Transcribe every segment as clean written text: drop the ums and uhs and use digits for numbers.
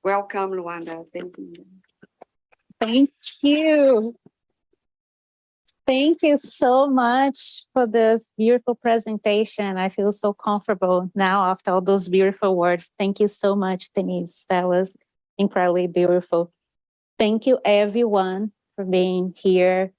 Welcome, Luana. Thank you. Thank you. Thank you so much for this beautiful presentation. I feel so comfortable now after all those beautiful words. Thank you so much, Denise. That was incredibly beautiful. Thank you, everyone, for being here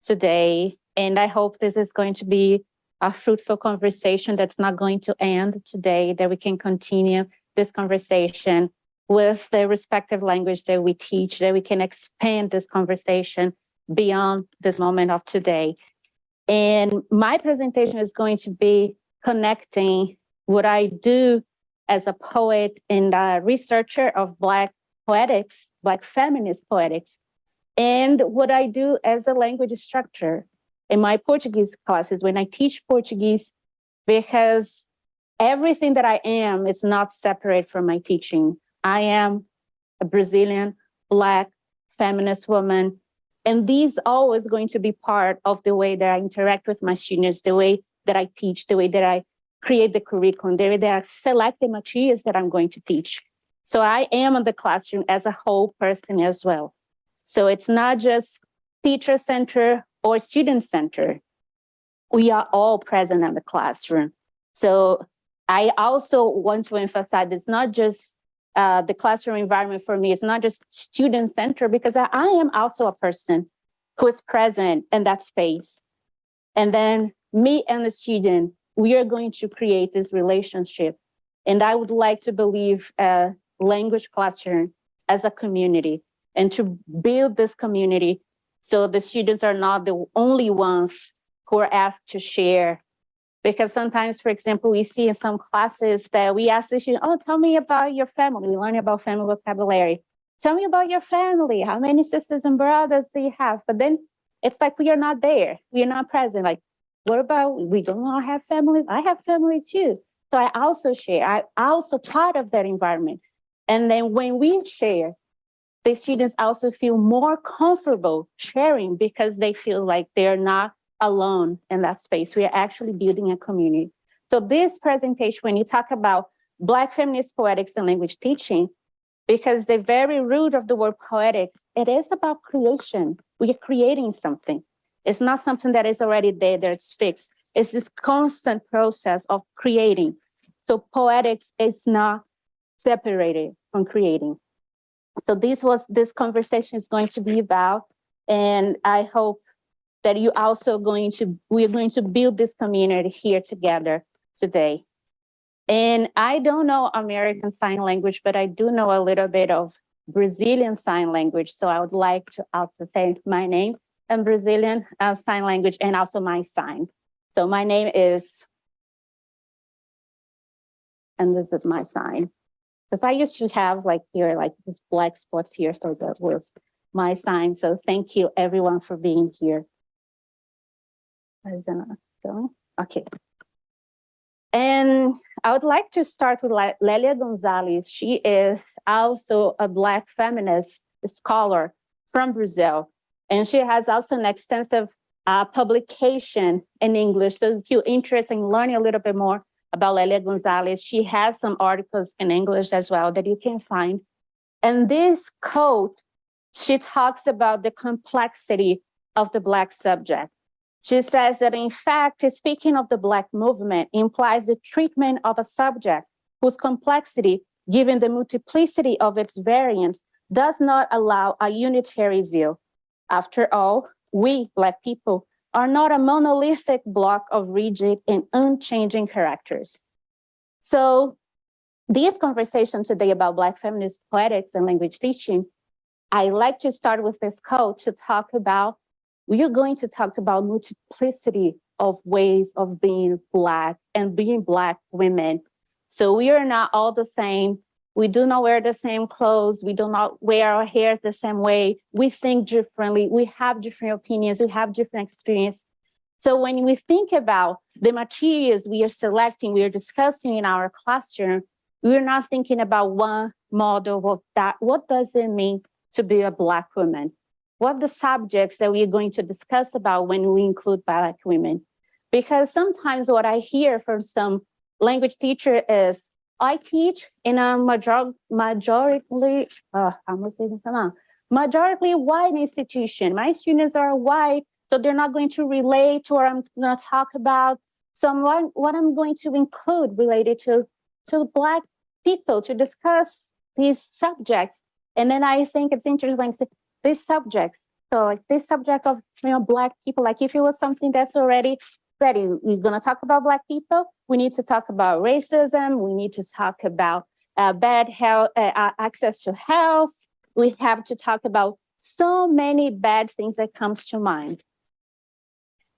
today. And I hope this is going to be a fruitful conversation that's not going to end today, that we can continue this conversation with the respective language that we teach, that we can expand this conversation beyond this moment of today. And my presentation is going to be connecting what I do as a poet and a researcher of Black poetics, Black feminist poetics, and what I do as a language instructor in my Portuguese classes when I teach Portuguese, because everything that I am is not separate from my teaching. I am a Brazilian, Black, feminist woman, and these always going to be part of the way that I interact with my students, the way that I teach, the way that I create the curriculum, the way that I select the materials that I'm going to teach. So I am in the classroom as a whole person as well. So it's not just teacher-centered or student-centered. We are all present in the classroom. So I also want to emphasize it's not just the classroom environment for me, it's not just student-centered, because I am also a person who is present in that space. And then me and the student, we are going to create this relationship. And I would like to believe a language classroom as a community, and to build this community so the students are not the only ones who are asked to share. Because sometimes, for example, we see in some classes that we ask the student, oh, tell me about your family. We learn about family vocabulary. Tell me about your family. How many sisters and brothers do you have? But then it's like we are not there. We are not present. Like, what about, we don't all have families? I have family too. So I also share. I'm also part of that environment. And then when we share, the students also feel more comfortable sharing because they feel like they're not alone in that space. We are actually building a community. So this presentation, when you talk about Black feminist poetics and language teaching, because the very root of the word poetics, it is about creation. We are creating something. It's not something that is already there, that it's fixed. It's this constant process of creating. So poetics is not separated from creating. So this conversation is going to be about, and I hope that we're going to build this community here together today. And I don't know American Sign Language, but I do know a little bit of Brazilian Sign Language. So I would like to also say my name in Brazilian Sign Language and also my sign. So my name is, and this is my sign. Because I used to have like here, like this black spots here. So that was my sign. So thank you everyone for being here. Is it not going? Okay. And I would like to start with Lélia Gonzalez. She is also a Black feminist scholar from Brazil. And she has also an extensive publication in English. So if you're interested in learning a little bit more about Lélia Gonzalez, she has some articles in English as well that you can find. And this quote, she talks about the complexity of the Black subject. She says that, in fact, speaking of the Black movement implies the treatment of a subject whose complexity, given the multiplicity of its variants, does not allow a unitary view. After all, we, Black people, are not a monolithic block of rigid and unchanging characters. So this conversation today about Black feminist poetics and language teaching, I like to start with this quote to talk about, we are going to talk about multiplicity of ways of being Black and being Black women. So we are not all the same. We do not wear the same clothes. We do not wear our hair the same way. We think differently. We have different opinions. We have different experience. So when we think about the materials we are selecting, we are discussing in our classroom, we're not thinking about one model of that. What does it mean to be a Black woman? What are the subjects that we are going to discuss about when we include Black women? Because sometimes what I hear from some language teacher is, I teach in a majority white institution. My students are white, so they're not going to relate to what I'm going to talk about. So what I'm going to include related to Black people to discuss these subjects. And then I think it's interesting when you say these subjects. So like this subject of Black people, like if it was something that's already ready, we're going to talk about Black people. We need to talk about racism. We need to talk about bad health, access to health. We have to talk about so many bad things that comes to mind.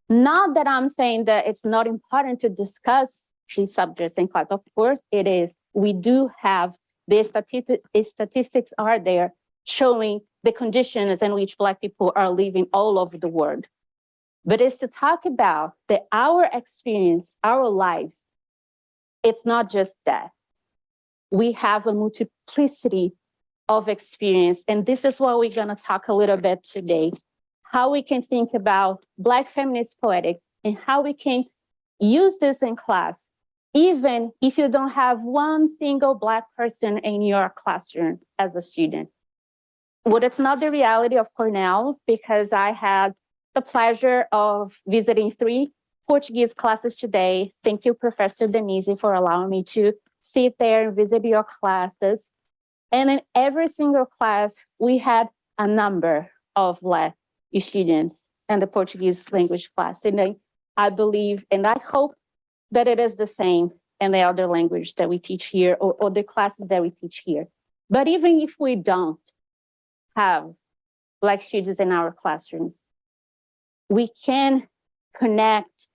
Not that I'm saying that it's not important to discuss these subjects in class. Of course it is. We do have the statistics are there showing the conditions in which Black people are living all over the world. But it's to talk about that our experience, our lives, it's not just that. We have a multiplicity of experience. And this is what we're going to talk a little bit today. How we can think about Black feminist poetics and how we can use this in class, even if you don't have one single Black person in your classroom as a student. Well, it's not the reality of Cornell, because I had the pleasure of visiting 3 Portuguese classes today. Thank you, Professor Denise, for allowing me to sit there and visit your classes. And in every single class, we had a number of Black students in the Portuguese language class. And I believe, and I hope that it is the same in the other language that we teach here or the classes that we teach here. But even if we don't have Black students in our classrooms, we can connect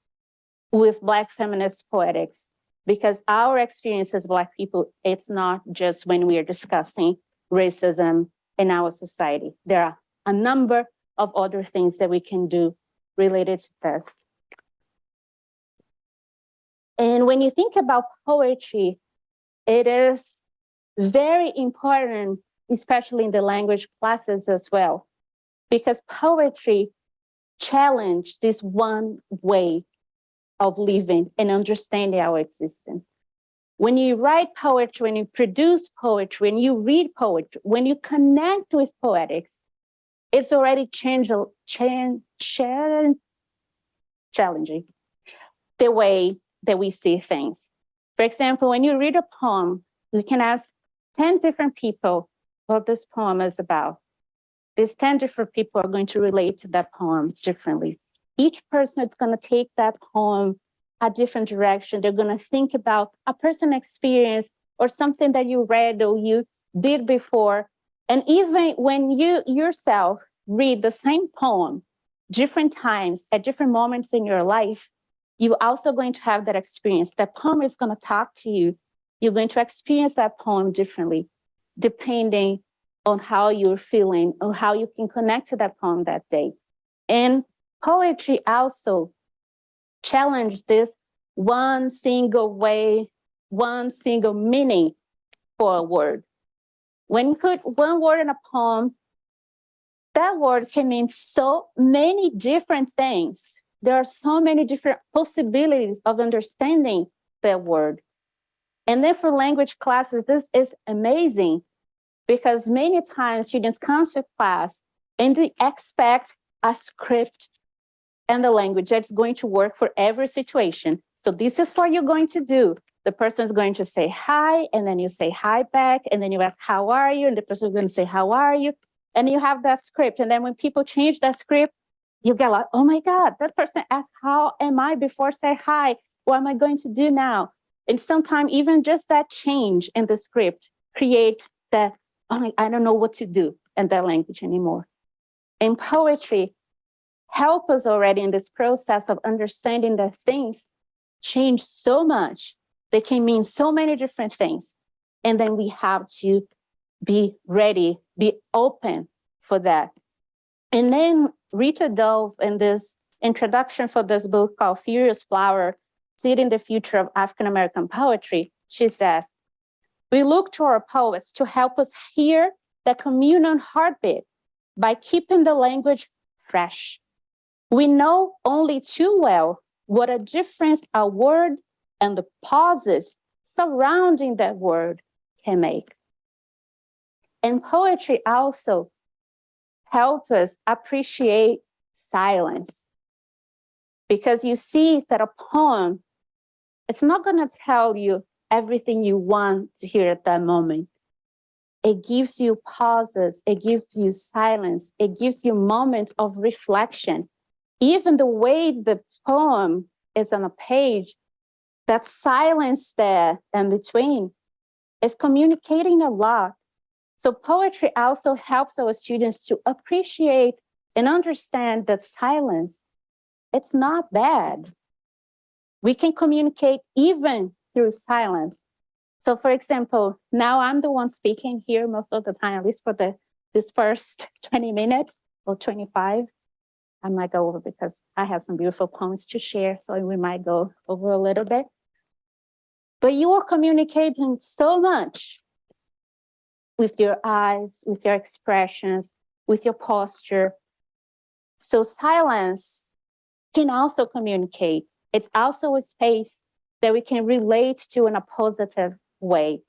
with Black feminist poetics, because our experience as Black people, it's not just when we are discussing racism in our society. There are a number of other things that we can do related to this. And when you think about poetry, it is very important, especially in the language classes as well, because poetry challenge this one way of living and understanding our existence. When you write poetry, when you produce poetry, when you read poetry, when you connect with poetics, it's already challenging the way that we see things. For example, when you read a poem, you can ask 10 different people what this poem is about. These 10 different people are going to relate to that poem differently. Each person is going to take that poem a different direction. They're going to think about a personal experience or something that you read or you did before. And even when you yourself read the same poem different times at different moments in your life, you're also going to have that experience. That poem is going to talk to you. You're going to experience that poem differently, depending on how you're feeling or how you can connect to that poem that day. And poetry also challenged this one single way, one single meaning for a word. When you put one word in a poem, that word can mean so many different things. There are so many different possibilities of understanding that word. And then for language classes, this is amazing, because many times students come to class and they expect a script and the language that's going to work for every situation. So this is what you're going to do. The person is going to say hi, and then you say hi back, and then you ask, how are you? And the person is going to say, how are you? And you have that script. And then when people change that script, you get like, oh my God, that person asked, how am I before say hi? What am I going to do now? And sometimes even just that change in the script create that, oh, I don't know what to do in that language anymore. In poetry, help us already in this process of understanding that things change so much. They can mean so many different things. And then we have to be ready, be open for that. And then Rita Dove, in this introduction for this book called Furious Flower, Seeding the Future of African American Poetry, she says, we look to our poets to help us hear the communal heartbeat by keeping the language fresh. We know only too well what a difference a word and the pauses surrounding that word can make. And poetry also helps us appreciate silence. Because you see that a poem, it's not going to tell you everything you want to hear at that moment. It gives you pauses, it gives you silence, it gives you moments of reflection. Even the way the poem is on a page, that silence there in between is communicating a lot. So poetry also helps our students to appreciate and understand that silence, it's not bad. We can communicate even through silence. So for example, now I'm the one speaking here most of the time, at least for this first 20 minutes or 25. I might go over because I have some beautiful poems to share, so we might go over a little bit. But you are communicating so much with your eyes, with your expressions, with your posture. So silence can also communicate. It's also a space that we can relate to in a positive way.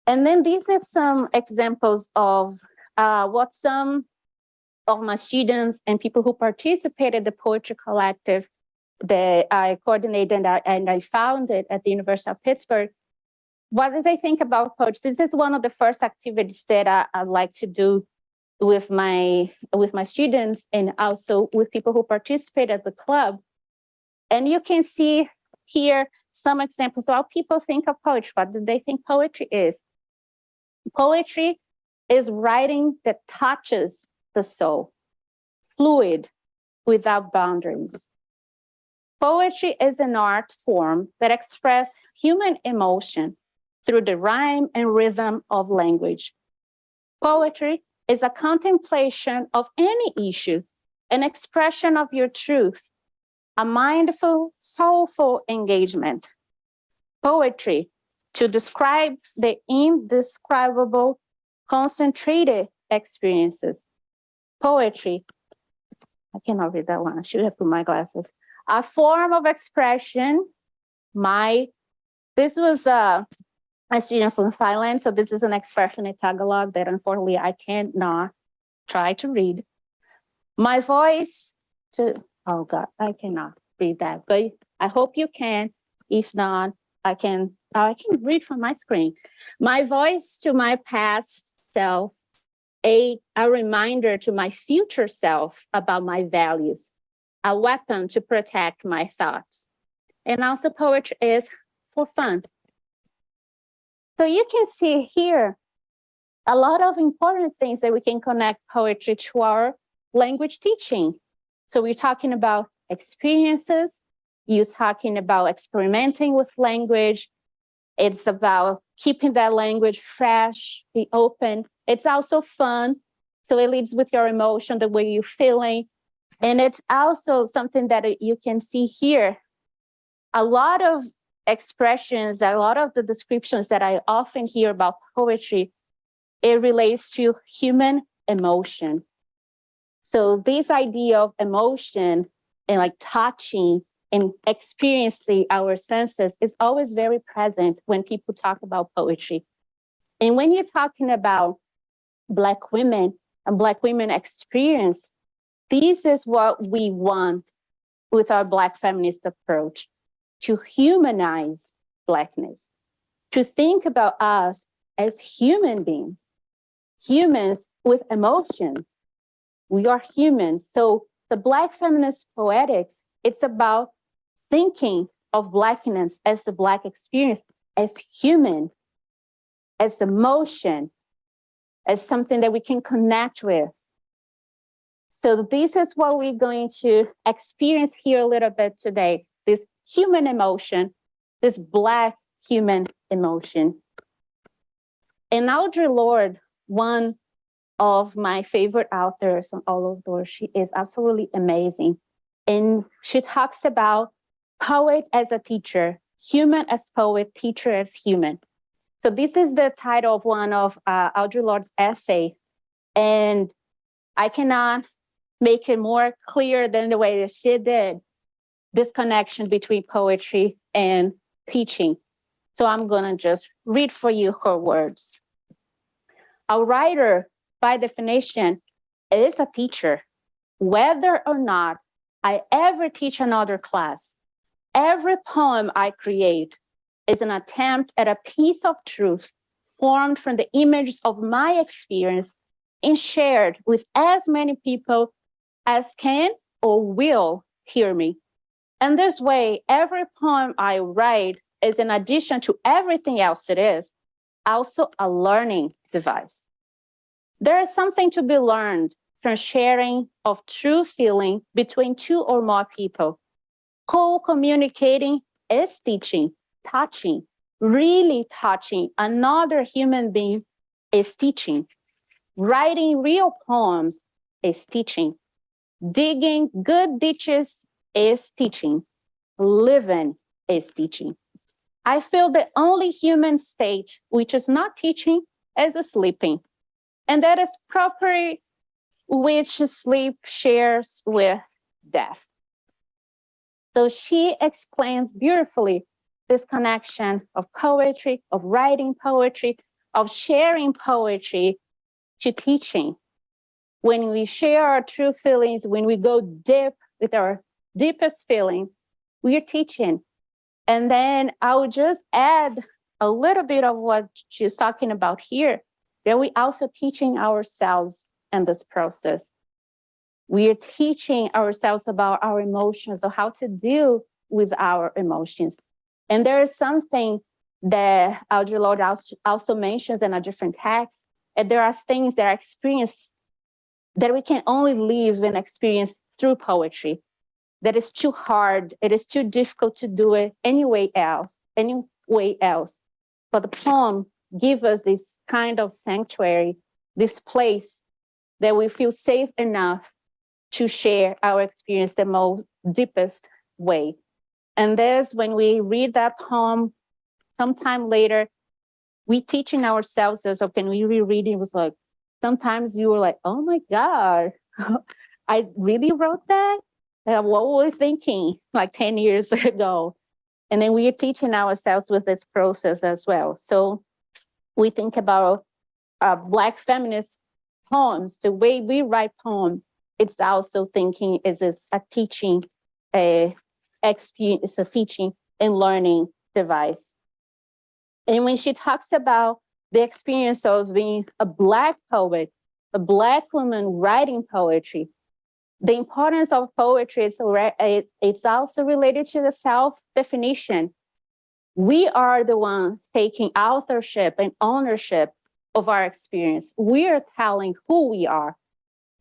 And then these are some examples of what some of my students and people who participated in the Poetry Collective that I coordinated and I founded at the University of Pittsburgh, what did they think about poetry? This is one of the first activities that I like to do with my students and also with people who participate at the club. And you can see here some examples of how people think of poetry. What do they think poetry is? Poetry is writing that touches the soul, fluid, without boundaries. Poetry is an art form that expresses human emotion through the rhyme and rhythm of language. Poetry is a contemplation of any issue, an expression of your truth, a mindful, soulful engagement. Poetry, to describe the indescribable, concentrated experiences. Poetry, I cannot read that one, I should have put my glasses. A form of expression, this was a student from Thailand, so this is an expression in Tagalog that unfortunately I cannot try to read. My voice to, oh God, I cannot read that, but I hope you can. If not, I can read from my screen. My voice to my past self, a reminder to my future self about my values, a weapon to protect my thoughts. And also poetry is for fun. So you can see here a lot of important things that we can connect poetry to our language teaching. So we're talking about experiences, you're talking about experimenting with language. It's about keeping that language fresh, be open. It's also fun. So it leads with your emotion, the way you're feeling. And it's also something that you can see here. A lot of expressions, a lot of the descriptions that I often hear about poetry, it relates to human emotion. So this idea of emotion and like touching and experiencing our senses is always very present when people talk about poetry. And when you're talking about Black women and Black women experience, this is what we want with our Black feminist approach, to humanize Blackness, to think about us as human beings, humans with emotions. We are humans. So the Black feminist poetics, it's about thinking of Blackness as the Black experience, as human, as emotion, as something that we can connect with. So this is what we're going to experience here a little bit today, this human emotion, this Black human emotion. And Audre Lorde, one of my favorite authors on all of those, she is absolutely amazing. And she talks about poet as a teacher, human as poet, teacher as human. So this is the title of one of Audre Lorde's essay. And I cannot make it more clear than the way that she did, this connection between poetry and teaching. So I'm gonna just read for you her words. A writer, by definition, is a teacher. Whether or not I ever teach another class, every poem I create is an attempt at a piece of truth formed from the images of my experience and shared with as many people as can or will hear me. And this way, every poem I write is, in addition to everything else it is, also a learning device. There is something to be learned from sharing of true feeling between two or more people. Co-communicating is teaching, touching, really touching another human being is teaching. Writing real poems is teaching. Digging good ditches is teaching. Living is teaching. I feel the only human state which is not teaching is sleeping. And that is properly which sleep shares with death. So she explains beautifully this connection of poetry, of writing poetry, of sharing poetry to teaching. When we share our true feelings, when we go deep with our deepest feeling, we are teaching. And then I would just add a little bit of what she's talking about here, that we also teaching ourselves in this process. We are teaching ourselves about our emotions, or how to deal with our emotions. And there is something that Audre Lorde also mentions in a different text, and there are things that are experienced that we can only live and experience through poetry. That is too hard, it is too difficult to do it any way else. But the poem gives us this kind of sanctuary, this place that we feel safe enough to share our experience the most deepest way. And this, when we read that poem sometime later, we teaching ourselves this, or can we reread it? It was like, sometimes you were like, oh my God, I really wrote that? What were we thinking like 10 years ago? And then we are teaching ourselves with this process as well. So we think about Black feminist poems, the way we write poems, it's also thinking is a teaching, experience, it's a teaching and learning device. And when she talks about the experience of being a Black poet, a Black woman writing poetry, the importance of poetry, it's also related to the self-definition. We are the ones taking authorship and ownership of our experience. We are telling who we are.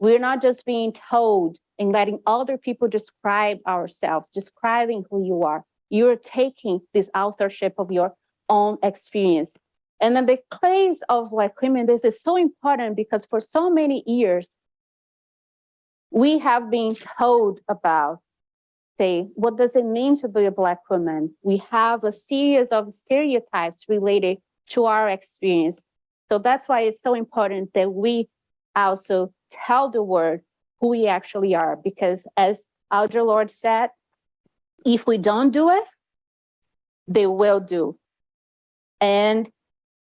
We're not just being told and letting other people describe ourselves, describing who you are. You're taking this authorship of your own experience. And then the case of Black women, this is so important because for so many years, we have been told about, say, what does it mean to be a Black woman? We have a series of stereotypes related to our experience. So that's why it's so important that we also tell the world who we actually are, because as Audre Lorde said, if we don't do it, they will do. And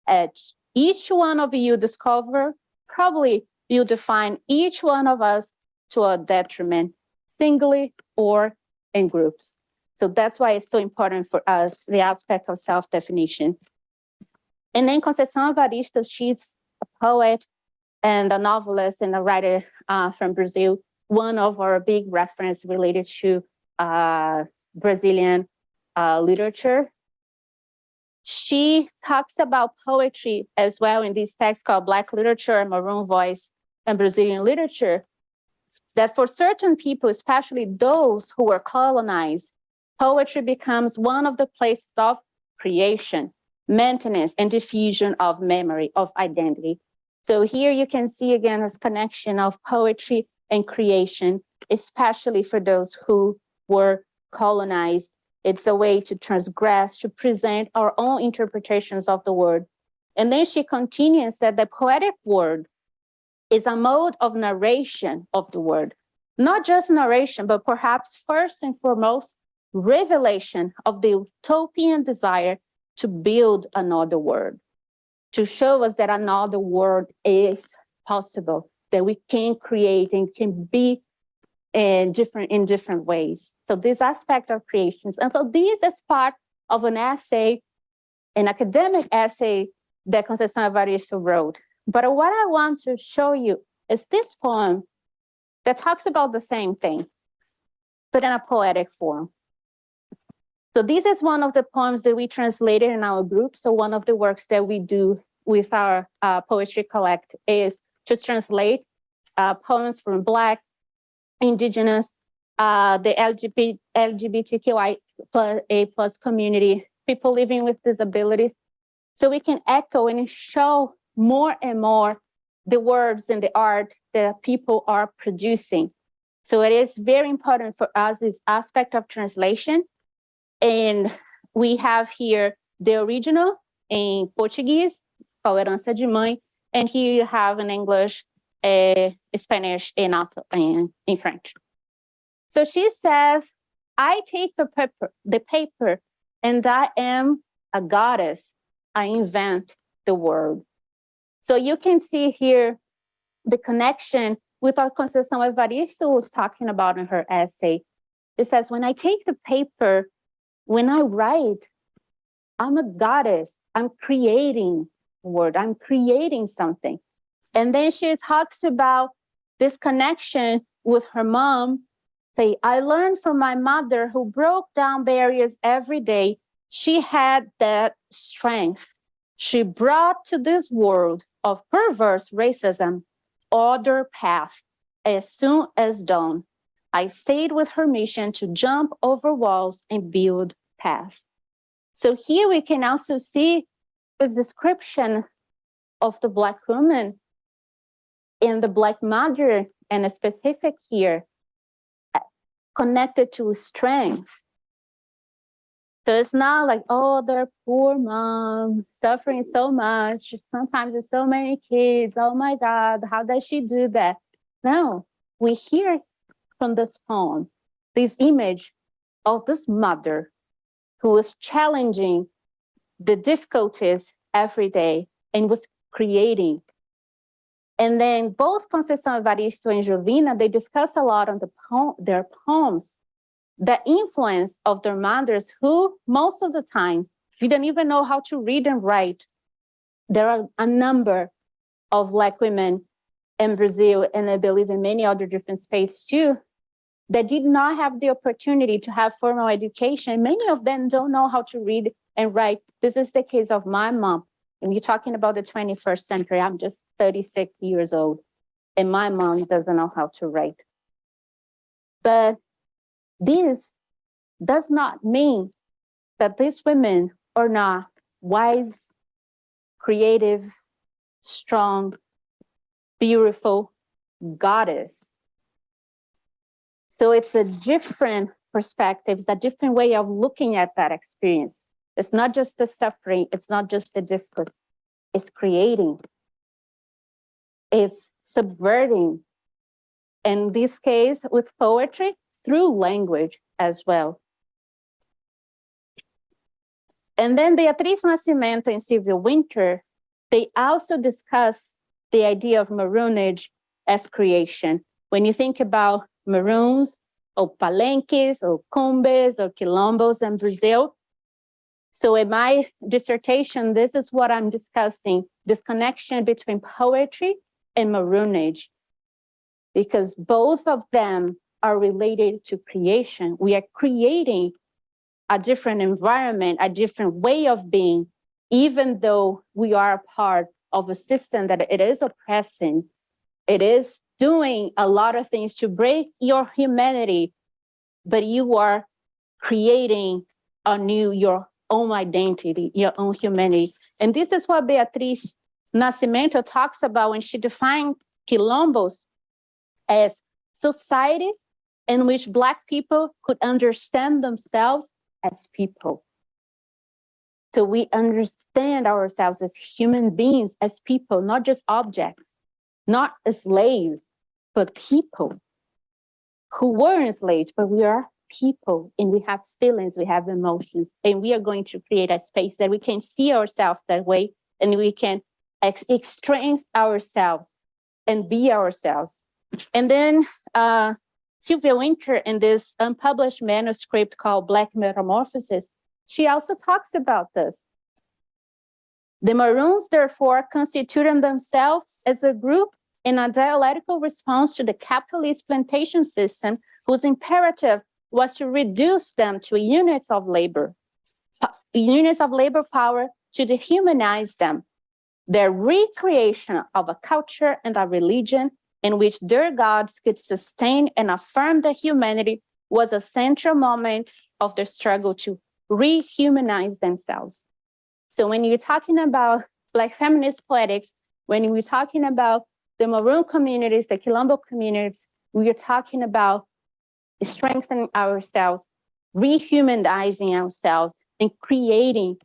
as each one of you discover, probably you define each one of us to a detriment, singly or in groups. So that's why it's so important for us, the aspect of self-definition. And then Conceição Evaristo, she's a poet and a novelist and a writer from Brazil, one of our big reference related to Brazilian literature. She talks about poetry as well in this text called Black Literature, Maroon Voice, and Brazilian Literature, that for certain people, especially those who were colonized, poetry becomes one of the places of creation, maintenance, and diffusion of memory, of identity. So here you can see again this connection of poetry and creation, especially for those who were colonized. It's a way to transgress, to present our own interpretations of the word. And then she continues that the poetic word is a mode of narration of the word. Not just narration, but perhaps first and foremost, revelation of the utopian desire to build another world, to show us that another world is possible, that we can create and can be in different ways. So this aspect of creations. And so this is part of an essay, an academic essay that Conceição Evaristo wrote. But what I want to show you is this poem that talks about the same thing, but in a poetic form. So this is one of the poems that we translated in our group. So one of the works that we do with our poetry collect is to translate poems from Black, Indigenous, the LGBTQIA+ community, people living with disabilities, so we can echo and show more and more the words and the art that people are producing. So it is very important for us, this aspect of translation. And we have here the original in Portuguese, called Herança de Mãe, and here you have in English, Spanish, and also in French. So she says, I take the paper, and I am a goddess. I invent the world. So you can see here the connection with what Conceição Evaristo was talking about in her essay. It says, when I take the paper, when I write, I'm a goddess. I'm creating a word. I'm creating something. And then she talks about this connection with her mom. Say, I learned from my mother who broke down barriers every day. She had that strength. She brought to this world of perverse racism other path. As soon as dawn, I stayed with her mission to jump over walls and build path. So here we can also see the description of the Black woman and the Black mother, and a specific here, connected to strength. So it's not like, oh, their poor mom suffering so much. Sometimes there's so many kids. Oh my God, how does she do that? No, we hear from this poem, this image of this mother who was challenging the difficulties every day and was creating. And then both Conceição Evaristo and Jovina, they discuss a lot on their poems, the influence of their mothers who most of the time didn't even know how to read and write. There are a number of Black women in Brazil, and I believe in many other different spaces too, that did not have the opportunity to have formal education. Many of them don't know how to read and write. This is the case of my mom. And you're talking about the 21st century. I'm just 36 years old, and my mom doesn't know how to write. But this does not mean that these women are not wise, creative, strong, beautiful goddess. So it's a different perspective, it's a different way of looking at that experience. It's not just the suffering, it's not just the difficulty, it's creating, it's subverting. In this case, with poetry, through language as well. And then Beatriz Nascimento and Sylvia Winter, they also discuss the idea of Maroonage as creation. When you think about Maroons, or Palenques, or Combes, or Quilombos in Brazil. So in my dissertation, this is what I'm discussing, this connection between poetry and Maroonage, because both of them are related to creation. We are creating a different environment, a different way of being, even though we are a part of a system that it is oppressing. It is doing a lot of things to break your humanity, but you are creating your own identity, your own humanity. And this is what Beatriz Nascimento talks about when she defined Quilombos as society in which Black people could understand themselves as people. So we understand ourselves as human beings, as people, not just objects, not as slaves, but people who were enslaved, but we are people and we have feelings, we have emotions, and we are going to create a space that we can see ourselves that way and we can strengthen ourselves and be ourselves. And then Sylvia Winter, in this unpublished manuscript called Black Metamorphosis, she also talks about this. The Maroons, therefore, constituted themselves as a group in a dialectical response to the capitalist plantation system, whose imperative was to reduce them to units of labor power, to dehumanize them. Their recreation of a culture and a religion in which their gods could sustain and affirm their humanity was a central moment of their struggle to rehumanize themselves. So when you're talking about Black feminist poetics, when we're talking about the Maroon communities, the Quilombo communities, we are talking about strengthening ourselves, rehumanizing ourselves, and creating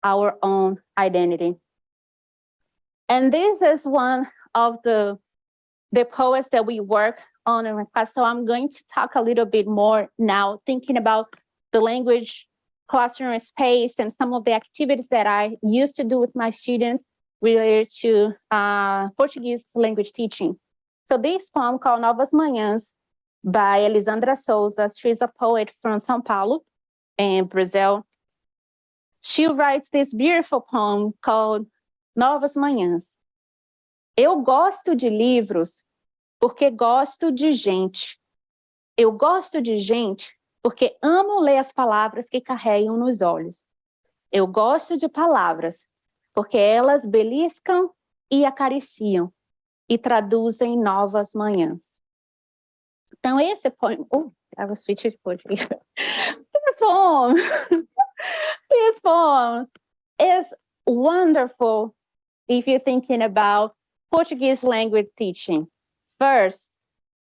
our own identity. And this is one of the poets that we work on in my class. So I'm going to talk a little bit more now, thinking about the language classroom space and some of the activities that I used to do with my students related to Portuguese language teaching. So this poem called Novas Manhãs by Elisandra Souza. She's a poet from São Paulo in Brazil. She writes this beautiful poem called Novas Manhãs. Eu gosto de livros porque gosto de gente. Eu gosto de gente porque amo ler as palavras que carregam nos olhos. Eu gosto de palavras porque elas beliscam e acariciam e traduzem novas manhãs. Então esse poema... I was switching to Portuguese. This poem is wonderful if you're thinking about Portuguese language teaching. First,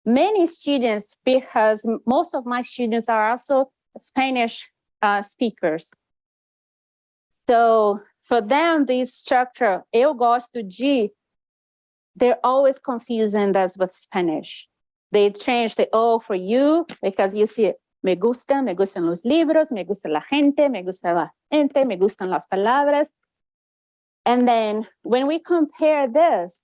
many students, because most of my students are also Spanish speakers. So for them, this structure, eu gosto de, they're always confusing us with Spanish. They change the O for you because you see me gustan los libros, me gusta la gente, me gustan las palabras. And then when we compare this,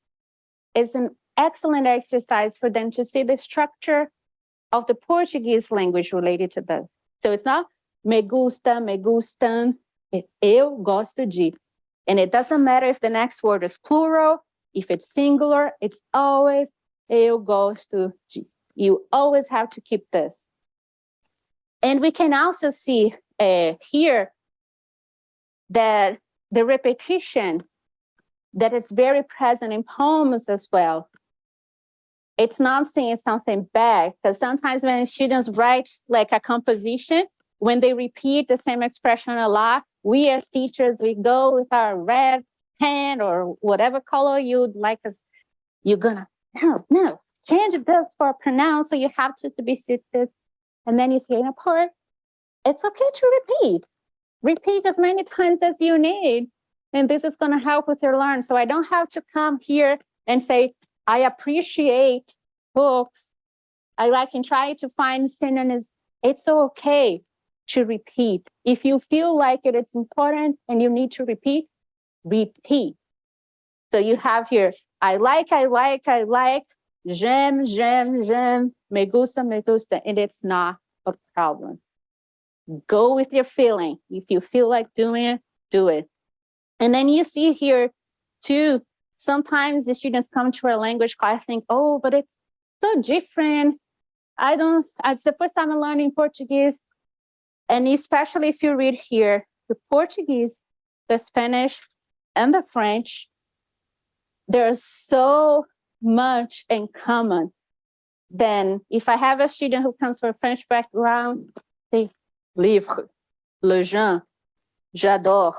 it's an excellent exercise for them to see the structure of the Portuguese language related to this. So it's not me gusta, me gustan, eu gosto de. And it doesn't matter if the next word is plural, if it's singular, it's always eu gosto de. You always have to keep this. And we can also see here that the repetition that is very present in poems as well. It's not saying something bad, because sometimes when students write like a composition, when they repeat the same expression a lot, we as teachers, we go with our red pen or whatever color you'd like us, you're gonna, no, change this for a pronoun, so you have to be this. And then you say in a part, it's okay to repeat. Repeat as many times as you need. And this is going to help with your learn. So I don't have to come here and say, I appreciate books. I can try to find synonyms. It's okay to repeat. If you feel like it's important and you need to repeat, repeat. So you have here, I like, j'aime, me gusta, and it's not a problem. Go with your feeling. If you feel like doing it, do it. And then you see here too, sometimes the students come to our language class and think, oh, but it's so different. It's the first time I'm learning Portuguese. And especially if you read here, the Portuguese, the Spanish, and the French, there's so much in common. Then if I have a student who comes from a French background, say, livre, le jean, j'adore.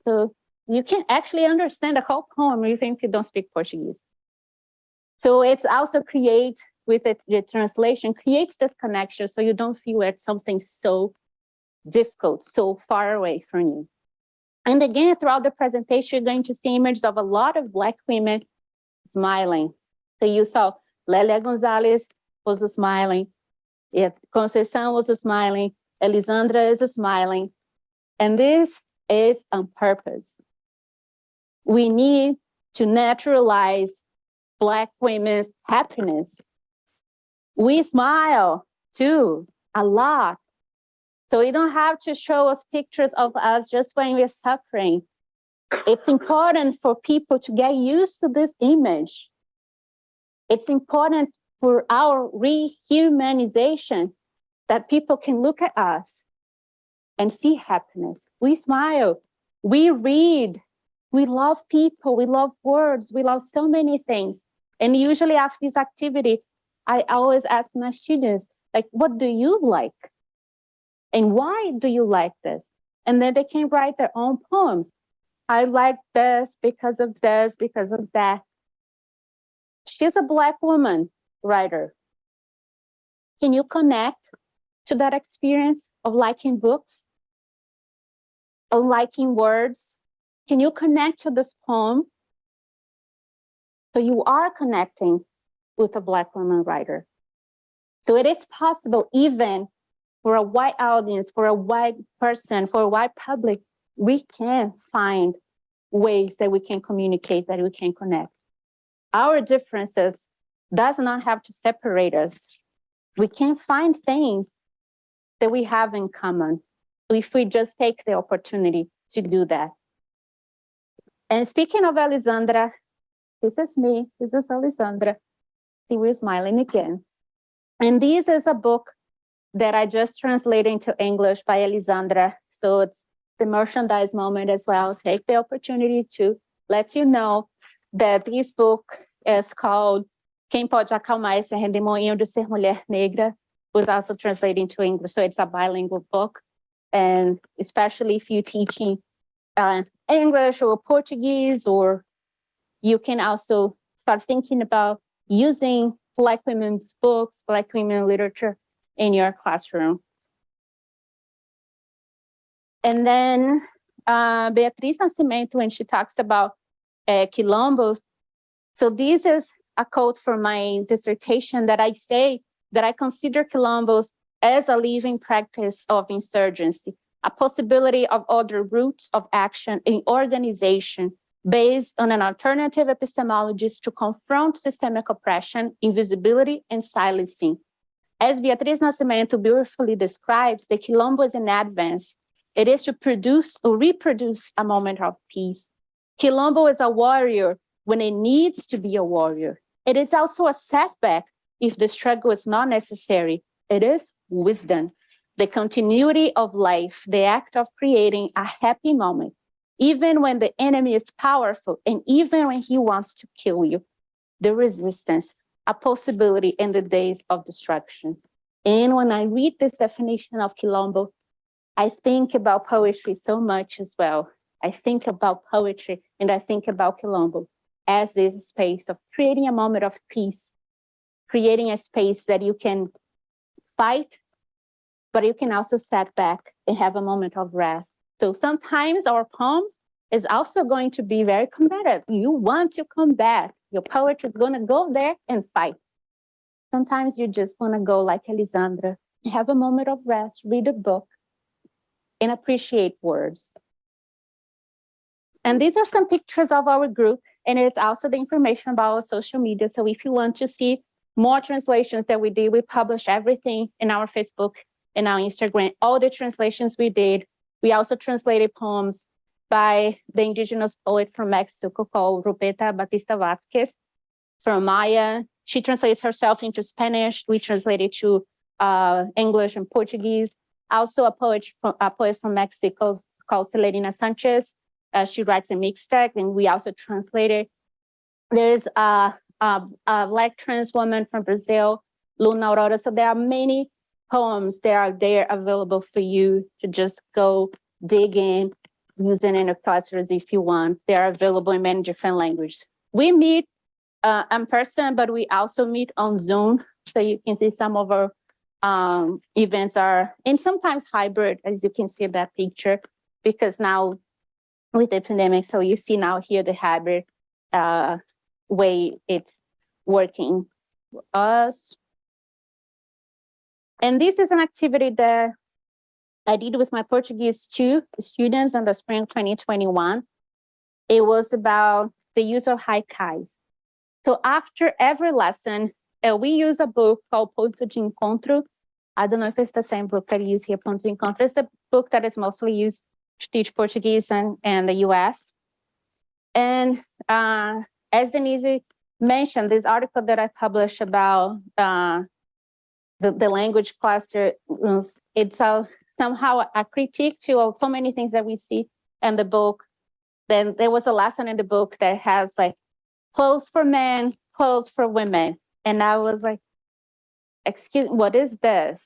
So you can actually understand the whole poem even if you don't speak Portuguese. So it's also create with the translation, creates this connection so you don't feel it's something so difficult, so far away from you. And again, throughout the presentation, you're going to see images of a lot of Black women smiling. So you saw Lélia Gonzalez was smiling. Conceição was smiling, Elisandra is smiling, and this is on purpose. We need to naturalize Black women's happiness. We smile too, a lot. So you don't have to show us pictures of us just when we're suffering. It's important for people to get used to this image. It's important for our rehumanization that people can look at us and see happiness. We smile, we read, we love people, we love words, we love so many things. And usually after this activity, I always ask my students, like, what do you like? And why do you like this? And then they can write their own poems. I like this, because of that. She's a Black woman writer. Can you connect to that experience of liking books, of liking words? Can you connect to this poem? So you are connecting with a Black woman writer. So it is possible, even for a white audience, for a white person, for a white public, we can find ways that we can communicate, that we can connect. Our differences does not have to separate us. We can find things that we have in common if we just take the opportunity to do that. And speaking of Elisandra, this is me, this is Elisandra. See, we're smiling again. And this is a book that I just translated into English by Elisandra. So it's the merchandise moment as well. Take the opportunity to let you know that this book is called Quem Pode Acalmar Esse Redemoinho de Ser Mulher Negra, was also translated into English. So it's a bilingual book. And especially if you're teaching English or Portuguese, or you can also start thinking about using Black women's books, Black women literature in your classroom. And then Beatriz Nascimento, when she talks about quilombos, so this is a quote from my dissertation that I say that I consider quilombos as a living practice of insurgency, a possibility of other routes of action in organization based on an alternative epistemologies to confront systemic oppression, invisibility, and silencing. As Beatriz Nascimento beautifully describes, the quilombo is an advance. It is to produce or reproduce a moment of peace. Quilombo is a warrior when it needs to be a warrior. It is also a setback if the struggle is not necessary. It is wisdom, the continuity of life, the act of creating a happy moment, even when the enemy is powerful and even when he wants to kill you. The resistance, a possibility in the days of destruction. And when I read this definition of quilombo, I think about poetry so much as well. I think about poetry and I think about quilombo as this space of creating a moment of peace, creating a space that you can fight, but you can also set back and have a moment of rest. So sometimes our poems is also going to be very combative. You want to combat. Your poetry is going to go there and fight. Sometimes you just want to go like Elisandra, have a moment of rest, read a book, and appreciate words. And these are some pictures of our group, and it's also the information about our social media. So if you want to see more translations that we did, we publish everything in our Facebook and our Instagram, all the translations we did. We also translated poems by the indigenous poet from Mexico called Rupeta Batista Vázquez from Maya. She translates herself into Spanish. We translated to English and Portuguese. Also a poet from Mexico called Celerina Sanchez. She writes a mixed text, and we also translated. There's a Black trans woman from Brazil, Luna Aurora. So there are many poems that are there available for you to just go dig in, using in your classrooms if you want. They're available in many different languages. We meet in person, but we also meet on Zoom. So you can see some of our events are, and sometimes hybrid, as you can see that picture, because now with the pandemic, so you see now here the hybrid way it's working for us. And this is an activity that I did with my Portuguese 2 students in the spring 2021. It was about the use of haikais. So after every lesson, we use a book called Ponto de Encontro. I don't know if it's the same book that you use here, Ponto de Encontro. It's the book that is mostly used to teach Portuguese in the US. And as Denise mentioned, this article that I published about the language cluster, it's somehow a critique to so many things that we see in the book. Then there was a lesson in the book that has like clothes for men, clothes for women. And I was like, excuse, what is this?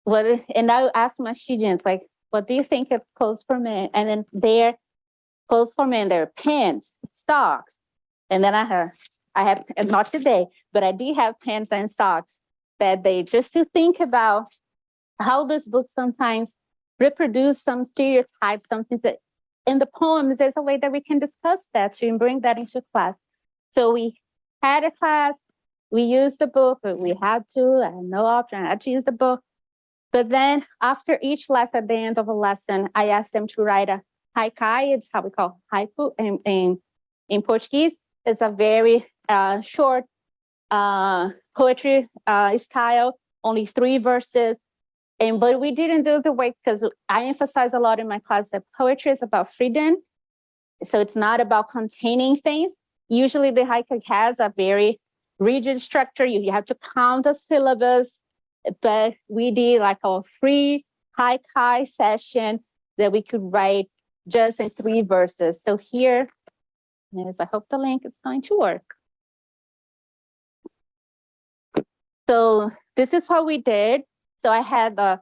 And I asked my students, like, what do you think of clothes for men? And then there, clothes for men, there are pants, socks. And then I have, not today, but I do have pants and socks that they just to think about how this book sometimes reproduce some stereotypes, something that in the poems, there's a way that we can discuss that to bring that into class. So we had a class, we used the book, but we had to, I had no option, I had to use the book. But then after each lesson, at the end of a lesson, I asked them to write a haikai. It's how we call haiku in Portuguese. It's a very short poetry style, only 3 verses. But we didn't do the way, because I emphasize a lot in my class that poetry is about freedom. So it's not about containing things. Usually the haiku has a very rigid structure. You have to count the syllables, but we did like a free haiku session that we could write just in 3 verses. So here, yes, I hope the link is going to work. So this is what we did. So I had a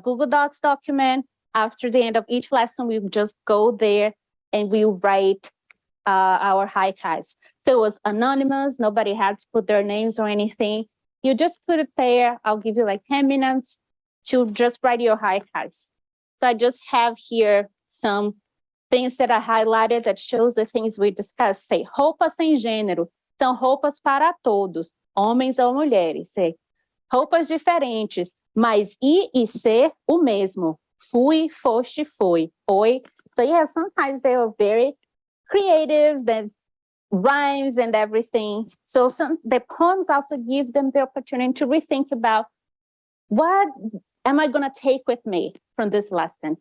Google Docs document. After the end of each lesson, we would just go there and we write our haikus. So it was anonymous. Nobody had to put their names or anything. You just put it there. I'll give you like 10 minutes to just write your haikus. So I just have here some things that I highlighted that shows the things we discussed. Say, roupas sem gênero são roupas para todos, homens ou mulheres. Say, roupas diferentes, mas ir e ser o mesmo. Fui, foste, foi. Oi. So yeah, sometimes they were very creative and rhymes and everything. So the poems also give them the opportunity to rethink about what am I going to take with me from this lesson?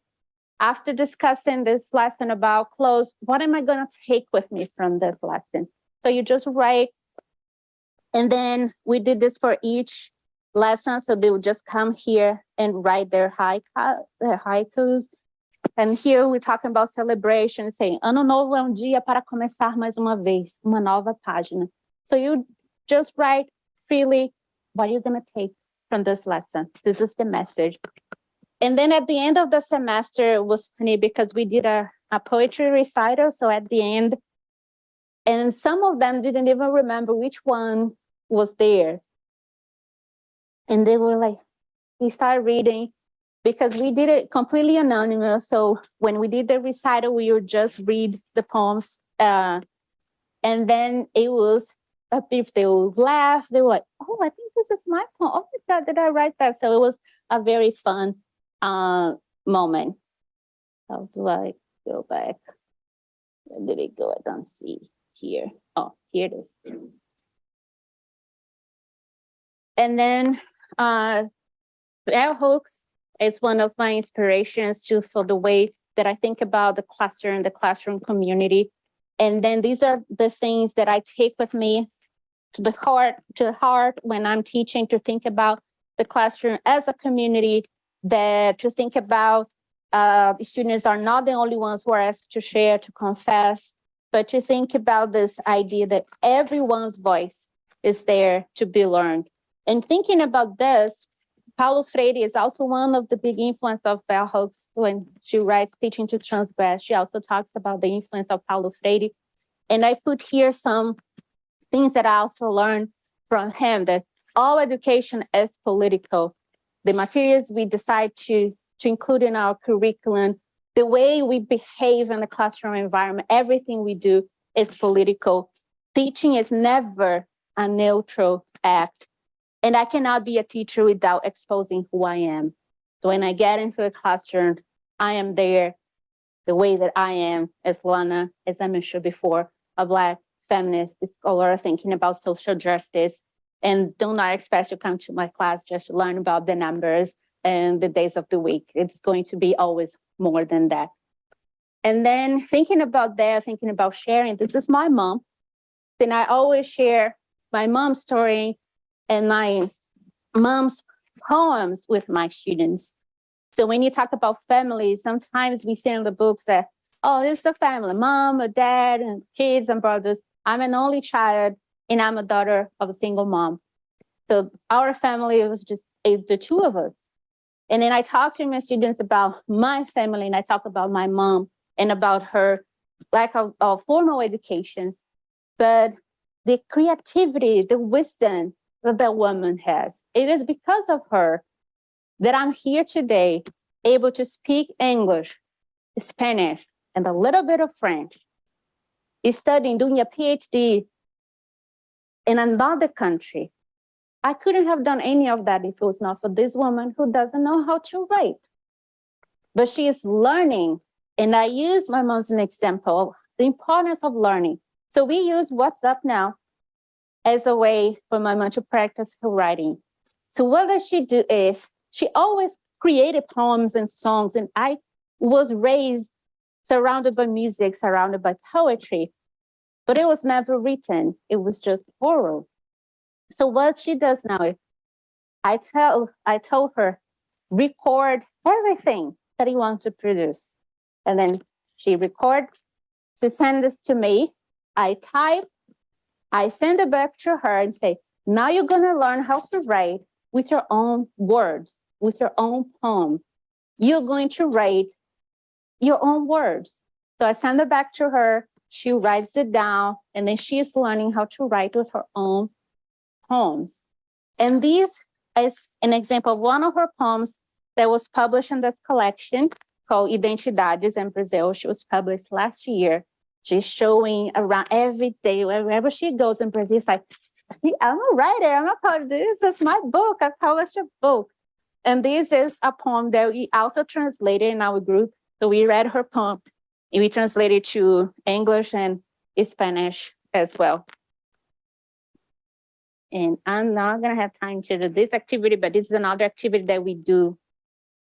After discussing this lesson about clothes, what am I going to take with me from this lesson? So you just write, and then we did this for each lesson. So they would just come here and write their haikus. And here we're talking about celebration, saying, Ano Novo é dia para começar mais uma vez, uma nova página. So you just write freely what you're going to take from this lesson. This is the message. And then at the end of the semester, it was funny because we did a poetry recital. So at the end, and some of them didn't even remember which one was theirs. And they were like, we started reading because we did it completely anonymous. So when we did the recital, we would just read the poems. And then it was, if they would laugh, they were like, oh, I think this is my poem. Oh my God, did I write that? So it was a very fun moment. How do I go back? Where did it go? I don't see here. Oh, here it is. And then bell hooks is one of my inspirations too. So the way that I think about the cluster and the classroom community. And then these are the things that I take with me to the heart when I'm teaching, to think about the classroom as a community, that to think about students are not the only ones who are asked to share, to confess, but to think about this idea that everyone's voice is there to be learned. And thinking about this, Paulo Freire is also one of the big influence of bell hooks. When she writes Teaching to Transgress, she also talks about the influence of Paulo Freire. And I put here some things that I also learned from him, that all education is political. The materials we decide to include in our curriculum, the way we behave in the classroom environment, everything we do is political. Teaching is never a neutral act. And I cannot be a teacher without exposing who I am. So when I get into the classroom, I am there the way that I am, as Luana, as I mentioned before, a Black feminist scholar thinking about social justice, and do not expect to come to my class just to learn about the numbers and the days of the week. It's going to be always more than that. And then thinking about that, thinking about sharing, this is my mom. Then I always share my mom's story and my mom's poems with my students. So when you talk about family, sometimes we see in the books that, oh, this is a family, mom, a dad, and kids and brothers. I'm an only child, and I'm a daughter of a single mom. So our family was just the two of us. And then I talk to my students about my family, and I talk about my mom and about her lack of formal education. But the creativity, the wisdom that that woman has, it is because of her that I'm here today, able to speak English, Spanish, and a little bit of French, studying, doing a Ph.D. in another country. I couldn't have done any of that if it was not for this woman who doesn't know how to write. But she is learning, and I use my mom as an example of the importance of learning. So we use WhatsApp now as a way for my mom to practice her writing. So what does she do is, she always created poems and songs, and I was raised surrounded by music, surrounded by poetry, but it was never written. It was just oral. So what she does now is, I told her, record everything that you want to produce. And then she records, she sends this to me, I type, I send it back to her and say, now you're gonna learn how to write with your own words, with your own poem. You're going to write your own words. So I send it back to her, she writes it down, and then she is learning how to write with her own poems. And this is an example of one of her poems that was published in this collection called Identidades in Brazil. She was published last year. She's showing around every day, wherever she goes in Brazil, it's like, I'm a writer, I'm a poet, this is my book, I published a book. And this is a poem that we also translated in our group. So we read her poem, and we translated to English and Spanish as well. And I'm not gonna have time to do this activity, but this is another activity that we do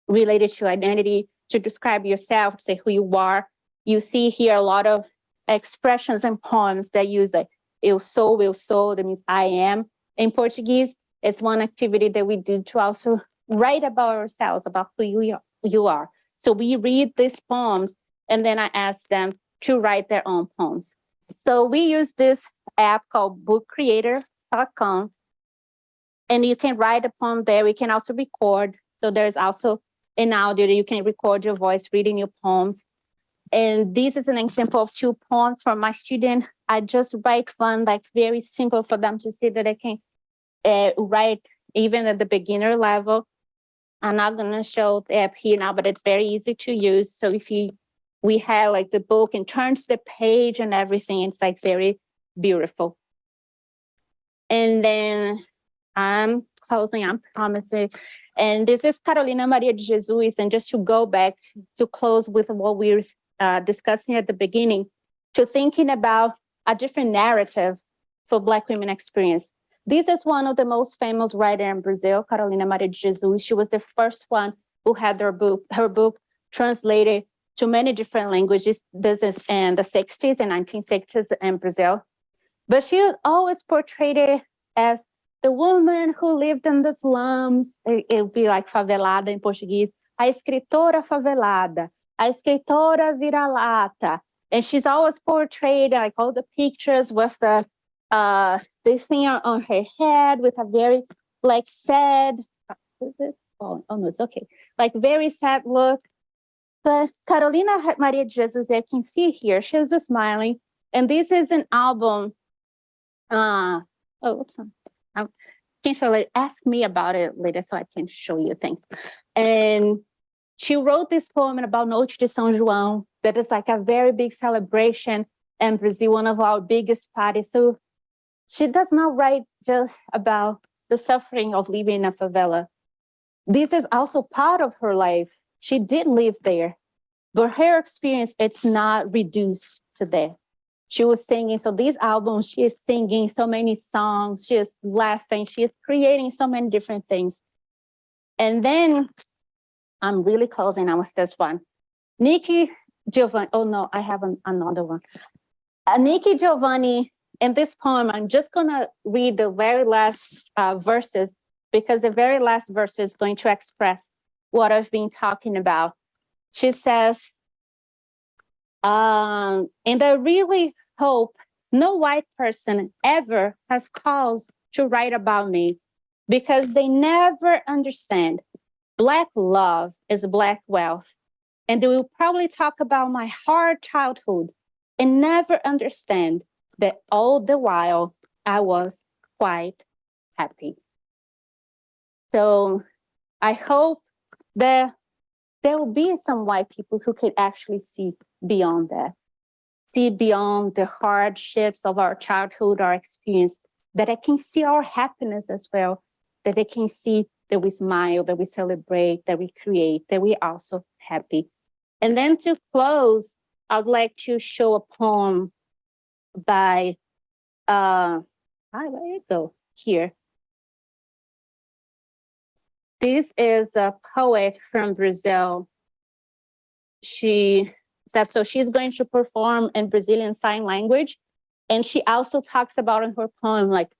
related to identity, to describe yourself, to say who you are. You see here a lot of expressions and poems that use like eu sou, that means I am. In Portuguese, it's one activity that we do to also write about ourselves, about who you are. So we read these poems, and then I ask them to write their own poems. So we use this app called bookcreator.com, and you can write a poem there. We can also record. So there's also an audio that you can record your voice reading your poems. And this is an example of 2 poems from my student. I just write one, like very simple for them to see that I can write even at the beginner level. I'm not gonna show the app here now, but it's very easy to use. So if we have like the book and turns the page and everything, it's like very beautiful. And then I'm closing, I'm promising. And this is Carolina Maria de Jesus. And just to go back to close with what we were discussing at the beginning, to thinking about a different narrative for Black women experience. This is one of the most famous writers in Brazil, Carolina Maria de Jesus. She was the first one who had her book translated to many different languages. This is in the 60s and 1960s in Brazil. But she was always portrayed as the woman who lived in the slums. It would be like favelada in Portuguese. A escritora favelada, a escritora vira-lata. And she's always portrayed like all the pictures with the this thing on her head with a very like sad, oh no, it's okay. Like very sad look. But Carolina Maria de Jesus, I can see here, she was smiling. And this is an album. Can show it. Ask me about it later so I can show you things. And she wrote this poem about Noite de São João, that is like a very big celebration in Brazil, one of our biggest parties. So she does not write just about the suffering of living in a favela. This is also part of her life. She did live there, but her experience, it's not reduced to that. She was singing, so these albums, she is singing so many songs, she is laughing, she is creating so many different things. And then I'm really closing out with this one. Nikki Giovanni, oh no, I have another one. Nikki Giovanni, in this poem, I'm just gonna read the very last verses, because the very last verse is going to express what I've been talking about. She says, and I really hope no white person ever has cause to write about me, because they never understand Black love is Black wealth. And they will probably talk about my hard childhood and never understand that all the while I was quite happy. So I hope that there will be some white people who can actually see beyond that, see beyond the hardships of our childhood, our experience, that I can see our happiness as well, that they can see that we smile, that we celebrate, that we create, that we are also happy. And then to close, I'd like to show a poem by, where did it go? Here. This is a poet from Brazil. She's going to perform in Brazilian Sign Language. And she also talks about in her poem, like,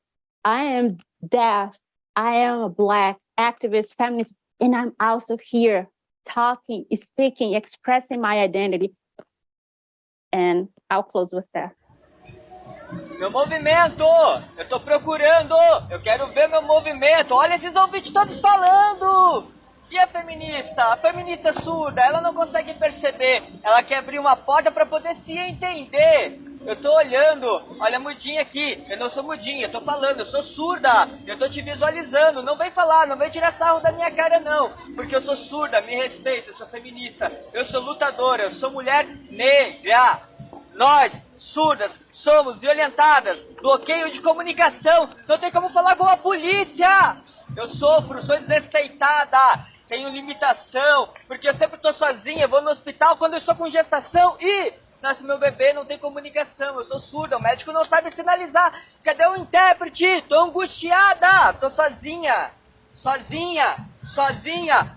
I am deaf, I am a Black activist, feminist, and I'm also here talking, speaking, expressing my identity. And I'll close with that. Meu movimento! Eu tô procurando! Eu quero ver meu movimento! Olha esses ouvintes todos falando! E a feminista? A feminista surda, ela não consegue perceber. Ela quer abrir uma porta para poder se entender. Eu tô olhando, olha mudinha aqui. Eu não sou mudinha, eu tô falando, eu sou surda. Eu tô te visualizando. Não vem falar, não vem tirar sarro da minha cara não. Porque eu sou surda, me respeita, eu sou feminista. Eu sou lutadora, eu sou mulher negra. Nós, surdas, somos violentadas, bloqueio de comunicação, não tem como falar com a polícia. Eu sofro, sou desrespeitada, tenho limitação, porque eu sempre tô sozinha, vou no hospital quando eu estou com gestação e nasce meu bebê, não tem comunicação, eu sou surda, o médico não sabe sinalizar. Cadê o intérprete? Tô angustiada, tô sozinha,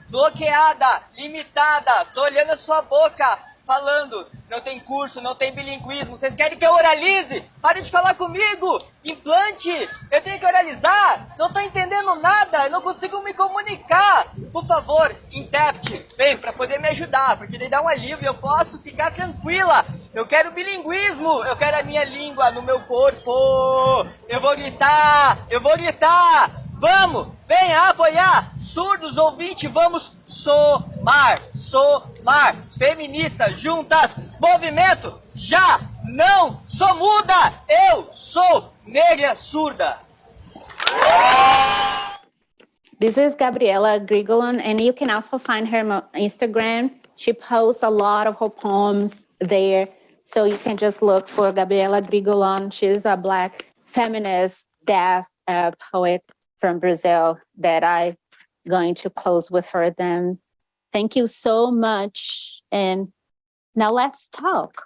bloqueada, limitada, tô olhando a sua boca, falando, não tem curso, não tem bilinguismo, vocês querem que eu oralize? Pare de falar comigo, implante, eu tenho que oralizar, não tô entendendo nada, eu não consigo me comunicar. Por favor, intérprete, vem para poder me ajudar, porque daí dá um alívio, eu posso ficar tranquila. Eu quero bilinguismo, eu quero a minha língua no meu corpo, eu vou gritar, vamos, venha apoiar, surdos ouvintes, vamos somar, feministas juntas, movimento, já não sou muda, eu sou negra surda. This is Gabriela Grigolon, and you can also find her on Instagram. She posts a lot of her poems there. So you can just look for Gabriela Grigolon. She's a Black feminist, deaf poet from Brazil that I'm going to close with her then. Thank you so much. And now let's talk.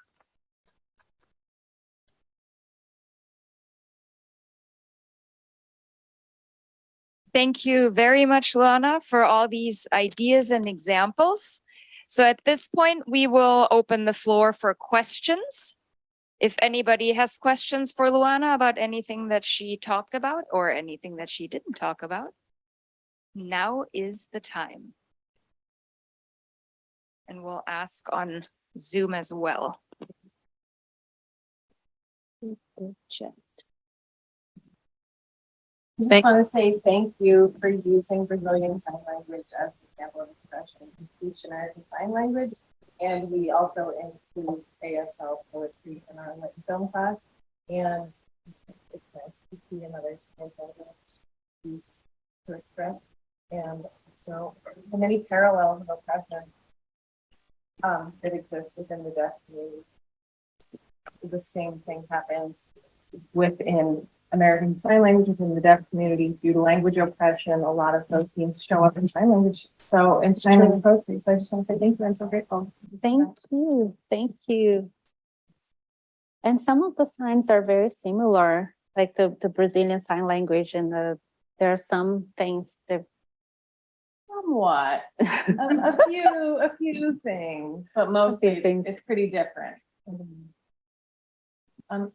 Thank you very much, Luana, for all these ideas and examples. So at this point, we will open the floor for questions. If anybody has questions for Luana about anything that she talked about or anything that she didn't talk about, now is the time. And we'll ask on Zoom as well. I just want to say thank you for using Brazilian Sign Language as an example of expression in speech and art and sign language. And we also include ASL poetry in our lit film class. And it's nice to see another sign language used to express. And so the many parallels of oppression that exist within the deaf community. The same thing happens within American Sign Language within the deaf community due to language oppression. A lot of those themes show up in sign language. So in sign language poetry. So I just want to say thank you. I'm so grateful. Thank you. Thank you. And some of the signs are very similar, like the Brazilian Sign Language, and there are some things that Somewhat. a few things, but mostly it's pretty different. And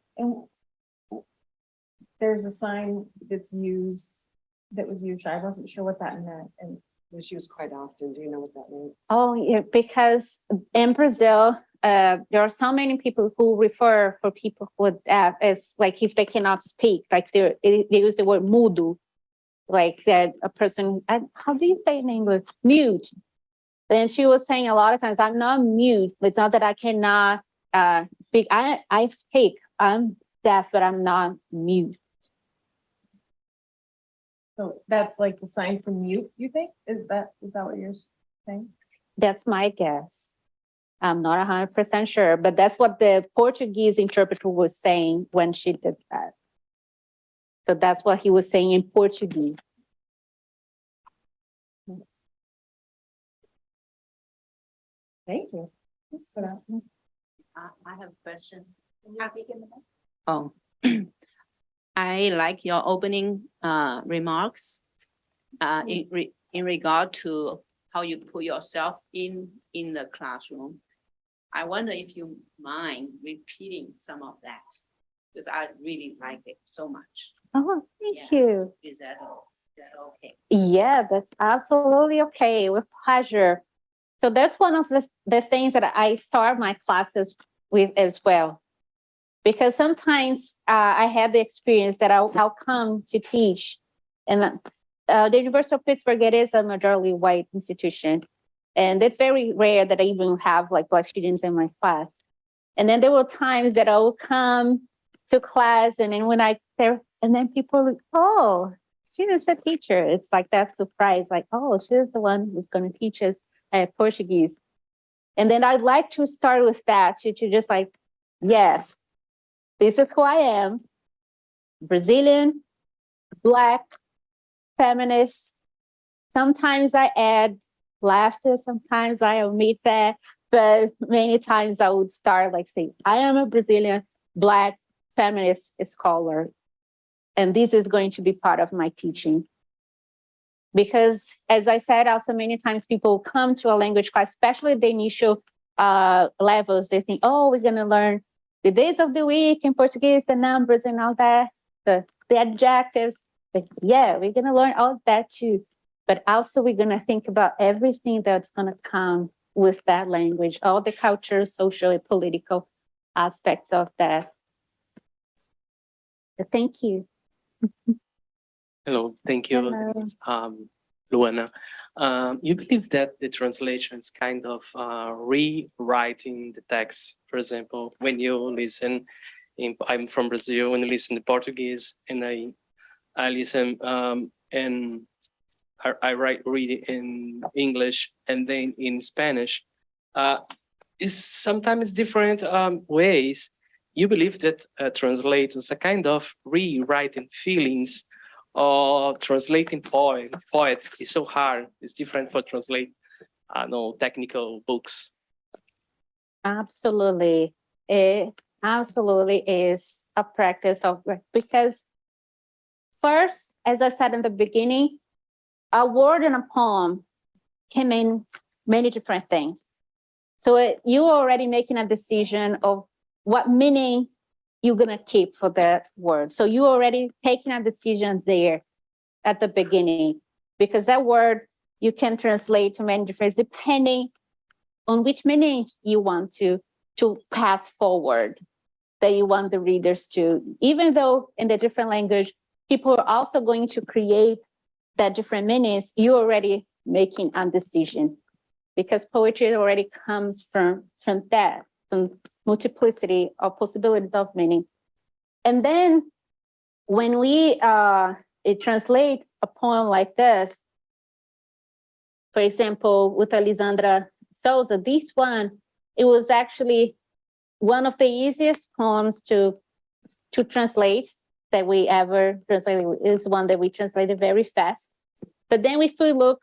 there's a sign that was used. I wasn't sure what that meant, and was used quite often. Do you know what that means? Oh, yeah, because in Brazil, there are so many people who refer for people with deaf as like if they cannot speak, like they use the word mudo, like that a person. How do you say in English? Mute. Then she was saying a lot of times, I'm not mute. It's not that I cannot speak. I speak. I'm deaf, but I'm not mute. So that's like the sign for mute, you think? Is that what you're saying? That's my guess. I'm not 100% sure, but that's what the Portuguese interpreter was saying when she did that. So that's what he was saying in Portuguese. Thank you. Thanks for that. I have a question. Oh, I like your opening remarks in regard to how you put yourself in the classroom. I wonder if you mind repeating some of that, because I really like it so much. Oh, thank Yeah. you. Is that okay? Yeah, that's absolutely okay. With pleasure. So that's one of the things that I start my classes with as well. Because sometimes I had the experience that I'll come to teach. And the University of Pittsburgh, it is a majority white institution. And it's very rare that I even have like Black students in my class. And then there were times that I will come to class, and then when and then people are like, oh, she is a teacher. It's like that surprise, like, oh, she's the one who's going to teach us Portuguese. And then I'd like to start with that, to just like, yes, this is who I am, Brazilian, Black, feminist. Sometimes I add laughter, sometimes I omit that, but many times I would start like saying, I am a Brazilian, Black, feminist scholar, and this is going to be part of my teaching. Because as I said, also many times people come to a language class, especially the initial levels, they think, oh, we're gonna learn the days of the week in Portuguese, the numbers and all that, the adjectives. Like, yeah, we're gonna learn all that too. But also we're gonna think about everything that's gonna come with that language, all the cultural, social, and political aspects of that. So thank you. Hello, thank you, Hello. Luana. You believe that the translation is kind of rewriting the text? For example, when you listen, I'm from Brazil, when you listen to Portuguese, and I listen and I read it in English and then in Spanish. Is sometimes different ways. You believe that translators are kind of rewriting feelings, or translating poets is so hard. It's different for translate technical books. Absolutely. It absolutely is a practice of, because first, as I said in the beginning, a word in a poem can mean many different things. So you're already making a decision of what meaning you're going to keep for that word. So you're already taking a decision there at the beginning, because that word you can translate to many different, depending on which meaning you want to pass forward, that you want the readers to. Even though in the different language, people are also going to create that different meanings, you're already making a decision, because poetry already comes from that, from multiplicity of possibilities of meaning. And then when we translate a poem like this, for example, with Elisandra Souza, this one, it was actually one of the easiest poems to translate, that we ever translated. It's one that we translated very fast. But then if we look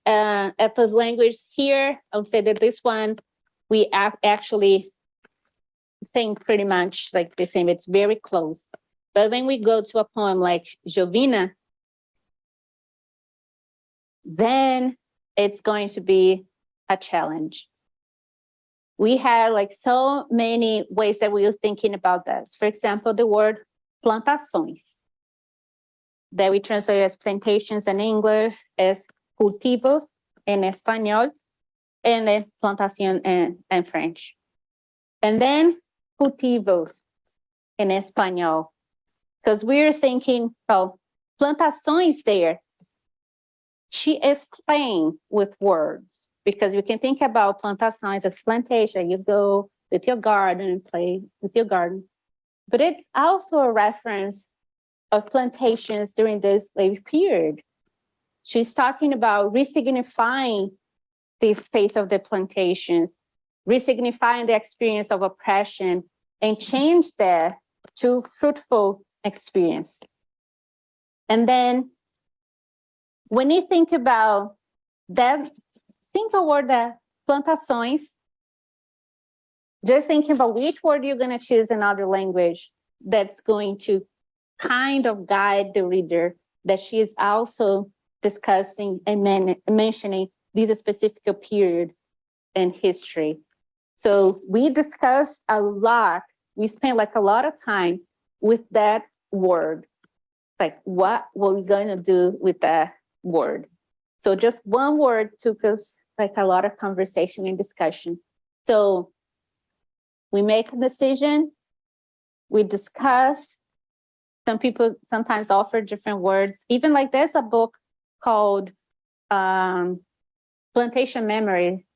at the language here, I would say that this one, we actually think pretty much like the same. It's very close. But when we go to a poem like Jovina, then it's going to be a challenge. We had like so many ways that we were thinking about this. For example, the word plantações, that we translate as plantations in English, as cultivos in Espanol, and then plantación in French. And then cultivos in Espanol, because we're thinking, well, plantações there, she is playing with words, because you can think about plantações as plantation. You go with your garden and play with your garden. But it's also a reference of plantations during the slave period. She's talking about resignifying the space of the plantation, resignifying the experience of oppression, and change that to fruitful experience. And then when you think about that simple word, that plantações, just thinking about which word you're going to choose in another language that's going to kind of guide the reader, that she is also discussing and mentioning this specific period in history. So we discussed a lot, we spent like a lot of time with that word, like what were we going to do with that word? So just one word took us like a lot of conversation and discussion. So we make a decision, we discuss. Some people sometimes offer different words. Even like there's a book called Plantation Memory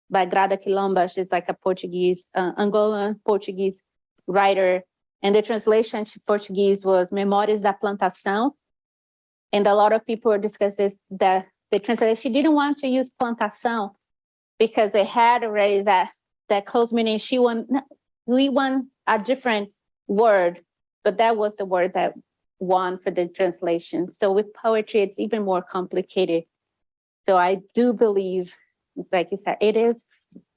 by Grada Quilomba. She's like a Portuguese, Angolan Portuguese writer. And the translation to Portuguese was Memórias da Plantação. And a lot of people were discussing that the translation, she didn't want to use plantação because they had already that close meaning. We want a different word, but that was the word that won for the translation. So with poetry, it's even more complicated. So I do believe, like you said, it is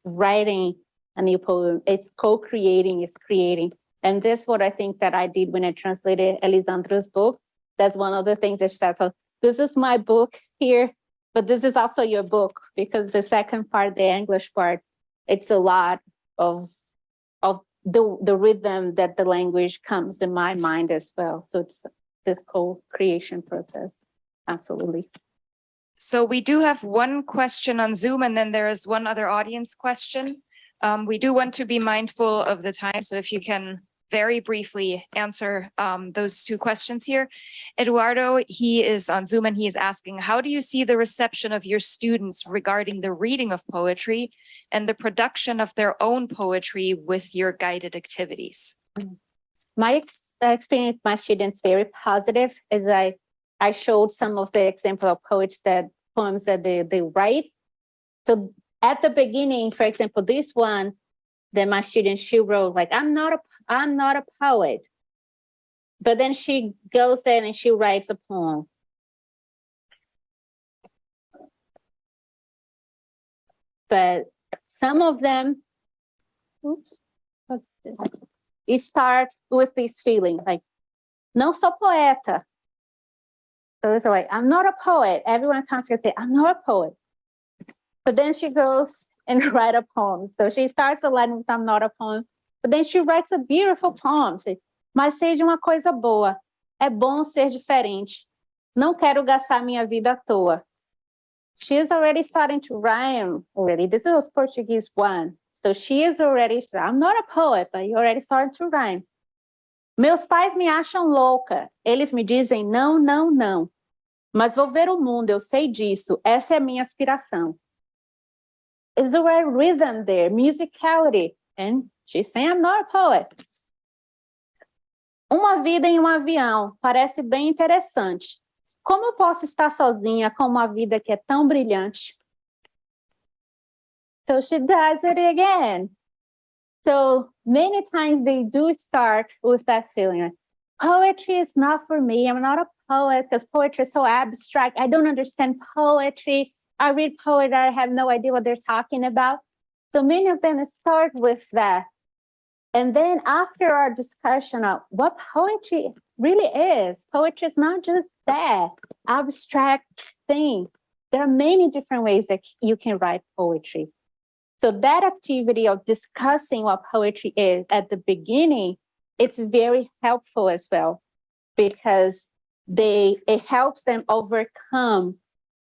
writing a new poem. It's co-creating, it's creating. And this is what I think that I did when I translated Elisandro's book. That's one of the things that she said, so this is my book here, but this is also your book, because the second part, the English part, it's a lot of the rhythm that the language comes in my mind as well. So it's this co-creation process. Absolutely. So we do have one question on Zoom, and then there is one other audience question. We do want to be mindful of the time. So if you can very briefly answer those two questions here. Eduardo, he is on Zoom and he is asking, how do you see the reception of your students regarding the reading of poetry and the production of their own poetry with your guided activities? My experience with my students very positive, as I showed some of the example of poems that they write. So at the beginning, for example, this one, that my student, she wrote like, I'm not a poet. But then she goes there and she writes a poem. But some of them, it starts with this feeling like, não sou poeta. So it's like, I'm not a poet. Everyone comes and say, I'm not a poet. But then she goes and write a poem. So she starts a line with I'm not a poem, but then she writes a beautiful poem. Says, mas seja uma coisa boa. É bom ser diferente. Não quero gastar minha vida à toa. She is already starting to rhyme already. This is Portuguese 1. So she is already, I'm not a poet, but you already started to rhyme. Meus pais me acham louca. Eles me dizem não, não, não. Mas vou ver o mundo, eu sei disso. Essa é a minha aspiração. Is the right rhythm there, musicality. And she's saying, I'm not a poet. Uma vida em um avião parece bem interessante. Como eu posso estar sozinha com uma vida que é tão brilhante? So she does it again. So many times they do start with that feeling. Like, poetry is not for me. I'm not a poet because poetry is so abstract. I don't understand poetry. I read poetry, I have no idea what they're talking about. So many of them start with that. And then after our discussion of what poetry really is, poetry is not just that abstract thing. There are many different ways that you can write poetry. So that activity of discussing what poetry is at the beginning, it's very helpful as well, because it helps them overcome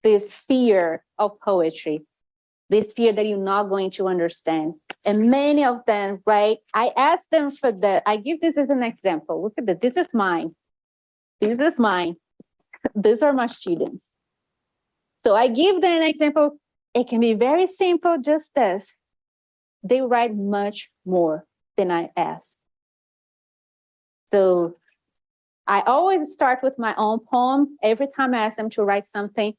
this fear of poetry, this fear that you're not going to understand. And many of them, right, I ask them for that. I give this as an example. Look at this. This is mine. This is mine. These are my students. So I give them an example. It can be very simple, just this. They write much more than I ask. So I always start with my own poem. Every time I ask them to write something,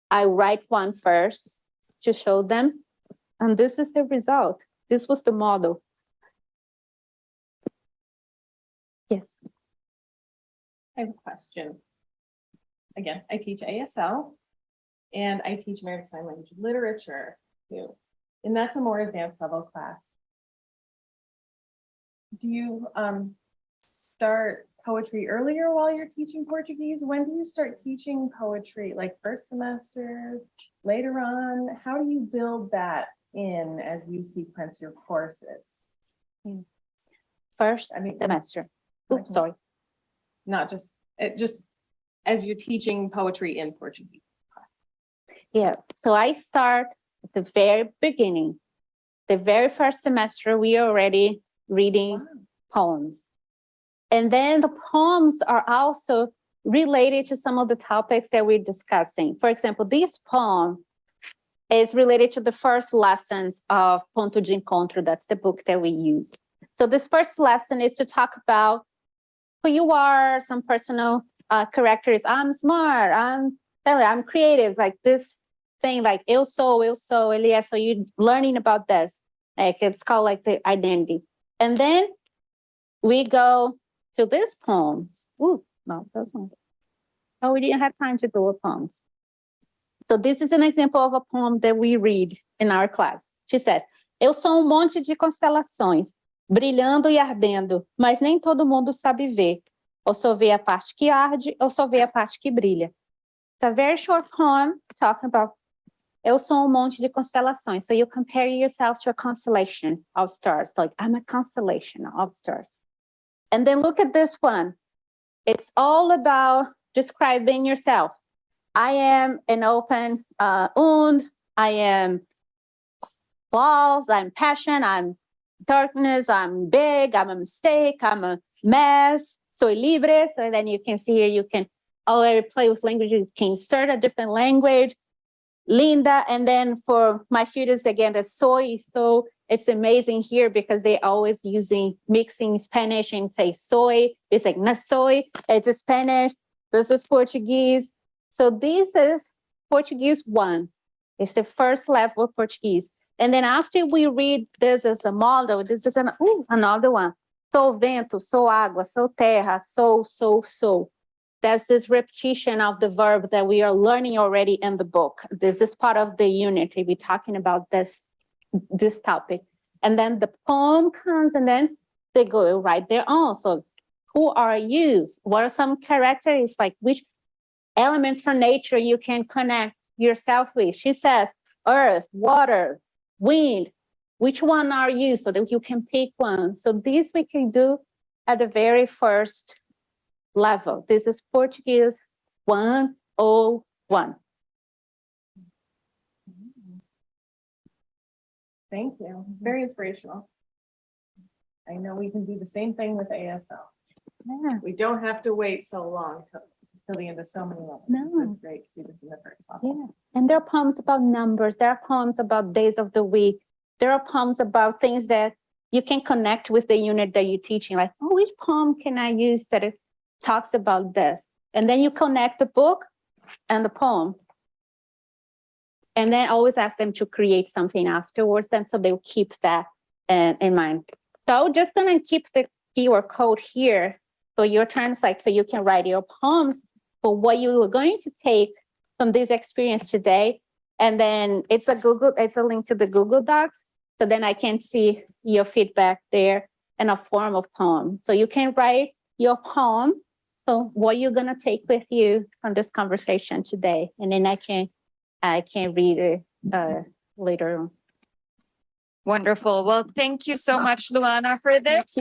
I write one first to show them. And this is the result. This was the model. Yes. I have a question. Again, I teach ASL and I teach American Sign Language literature too. And that's a more advanced level class. Do you start poetry earlier while you're teaching Portuguese? When do you start teaching poetry? Like first semester, later on? How do you build that in as you sequence your courses? First, I mean, semester. Oops, sorry. Not just as you're teaching poetry in Portuguese. Yeah, so I start at the very beginning. The very first semester, we are already reading poems. And then the poems are also related to some of the topics that we're discussing. For example, this poem is related to the first lessons of Ponto de Encontro. That's the book that we use. So this first lesson is to talk about who you are, some personal characters. I'm smart, I'm creative, like this thing, like eu sou, ele é. So you're learning about this. Like it's called like the identity. And then we go to these poems. Ooh, no, those ones. Oh, we didn't have time to do poems. So this is an example of a poem that we read in our class. She says, eu sou monte de constelações, brilhando e ardendo, mas nem todo mundo sabe ver. Ou só vê a parte que arde, ou só vê a parte que brilha. It's a very short poem talking about eu sou monte de constelações. So you compare yourself to a constellation of stars. Like, I'm a constellation of stars. And then look at this one. It's all about describing yourself. I am an open und. I am flaws. I'm passion. I'm darkness. I'm big. I'm a mistake. I'm a mess. Soy libre. So then you can see here, you can already play with language. You can insert a different language. Linda. And then for my students, again, the soy. So it's amazing here because they always mixing Spanish and say soy. It's like na soy. It's Spanish. This is Portuguese. So this is Portuguese 1. It's the first level of Portuguese. And then after we read this as a model, this is another one. Sou vento, sou água, sou terra, sou. That's this repetition of the verb that we are learning already in the book. This is part of the unit. We'll be talking about this topic. And then the poem comes and then they go write their own. So who are you? What are some characteristics, like which elements from nature you can connect yourself with? She says, earth, water, wind. Which one are you? So that you can pick one. So this we can do at the very first level. This is Portuguese 101. Thank you. Very inspirational. I know we can do the same thing with ASL. Yeah. We don't have to wait so long till the end of so many levels. No. This is great to see this in the first level. Yeah. And there are poems about numbers. There are poems about days of the week. There are poems about things that you can connect with the unit that you're teaching. Like, oh, which poem can I use that it talks about this? And then you connect the book and the poem. And then always ask them to create something afterwards, then so they'll keep that in mind. So I'm just gonna keep the QR code here So your turn is like, so you can write your poems for what you are going to take from this experience today. And then it's a link to the Google Docs. So then I can see your feedback there in a form of poem. So you can write your poem. So what you're gonna take with you from this conversation today. And then I can read it later on. Wonderful. Well, thank you so much, Luana, for this.